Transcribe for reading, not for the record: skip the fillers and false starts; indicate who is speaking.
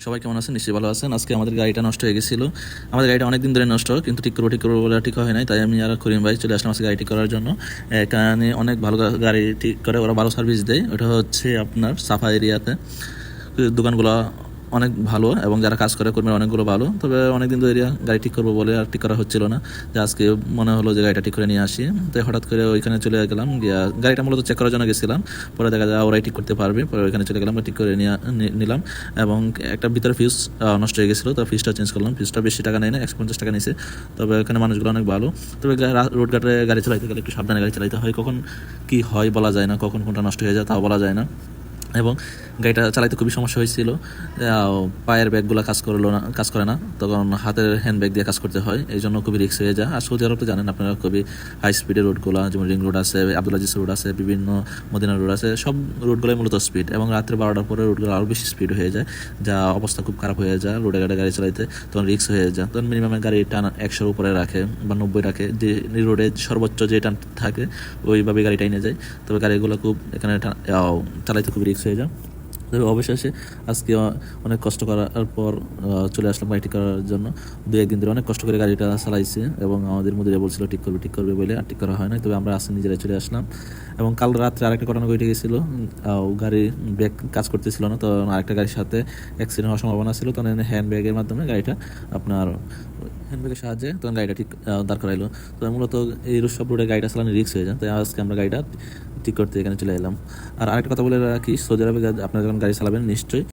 Speaker 1: সবাই কেমন আছেন? নিশ্চয়ই ভালো আছেন। আজকে আমাদের গাড়িটা নষ্ট হয়ে গেছিল। আমাদের গাড়িটা অনেকদিন ধরে নষ্ট, কিন্তু ঠিক করবো বলে ঠিক হয় নাই। তাই আমি আর করিম ভাই চলে আসলাম আজকে গাড়ি ঠিক করার জন্য। এখানে অনেক ভালো গাড়ি ঠিক করে, ওরা ভালো সার্ভিস দেয়। ওটা হচ্ছে আপনার সাফা এরিয়াতে। দোকানগুলো অনেক ভালো এবং যারা কাজ করে কর্মীরা অনেকগুলো ভালো। তবে অনেকদিন ধরে গাড়ি ঠিক করবো বলে আর ঠিক করা হচ্ছিল না। যে আজকে মনে হলো যে গাড়িটা ঠিক করে নিয়ে আসি। তো হঠাৎ করে ওইখানে চলে গেলাম, গিয়া গাড়িটা মূলত চেক করার জন্য গেছিলাম। পরে দেখা যায় ওরাই ঠিক করতে পারবে। পরে ওইখানে চলে গেলাম, ঠিক করে নিলাম। এবং একটা ভিতরে ফিউজ নষ্ট হয়ে গেছিলো, তো ফিউজটা চেঞ্জ করলাম। ফিউজটা বেশি টাকা নেয় না, 150 টাকা নিয়েছে। তবে এখানে মানুষগুলো অনেক ভালো। তবে রোড ঘাটে গাড়ি চালাইতে গেলে একটু সাবধানে গাড়ি চালাইতে হয়। কখন কি হয় বলা যায় না, কখন কোনটা নষ্ট হয়ে যায় তাও বলা যায় না। এবং গাড়িটা চালাইতে খুবই সমস্যা হয়েছিল। পায়ের ব্যাগগুলো কাজ করে না, তখন হাতের হ্যান্ড ব্যাগ দিয়ে কাজ করতে হয়। এই জন্য খুবই রিস্ক হয়ে যায়। আর সৌদি আরব তো জানেন আপনারা, খুবই হাই স্পিডের রোডগুলো, যেমন রিং রোড আছে, আব্দুল আজিজ রোড আছে, বিভিন্ন মদিনা রোড আছে, সব রোডগুলোই মূলত স্পিড। এবং রাত্রে 12টার পরে রোডগুলো আরও বেশি স্পিড হয়ে যায়, যা অবস্থা খুব খারাপ হয়ে যায়। রোডে ঘাটে গাড়ি চালাইতে তখন রিস্ক হয়ে যায়। তখন মিনিমাম গাড়ি টান 100-র উপরে রাখে বা 90 রাখে, যে রোডে সর্বোচ্চ যে টান থাকে ওইভাবে গাড়ি টাইনে যায়। তবে গাড়িগুলো খুব এখানে চালাইতে খুব রিস্ক হয়ে যায়। তবে অবশেষে আজকে অনেক কষ্ট করার পর চলে আসলাম গাড়ি ঠিক করার জন্য। 2-1 দিন ধরে অনেক কষ্ট করে গাড়িটা চালাইছে এবং আমাদের মধ্যে বলছিল ঠিক করবে বলে, আর ঠিক করা হয় না। তবে আমরা আসলে নিজেরাই চলে আসলাম। এবং কাল রাত্রে আরেকটা ঘটনা ঘটে গেছিলো। গাড়ি ব্রেক কাজ করতেছিল না, তো আরেকটা গাড়ির সাথে অ্যাক্সিডেন্ট হওয়ার সম্ভাবনা ছিল। তখন হ্যান্ড ব্যাগের মাধ্যমে গাড়িটা আপনার হ্যান্ড ব্যাগের সাহায্যে তখন গাড়িটা ঠিক দাঁড় করাইলো। তো মূলত এই সব রোডে গাড়িটা চালানো রিস্ক হয়ে যায়। তাই আজকে আমরা গাড়িটা ঠিক করতে এখানে চলে এলাম। আর আরেকটা কথা বলে রাখি, সৌদি আরবে আপনারা যখন গাড়ি চালাবেন নিশ্চয়ই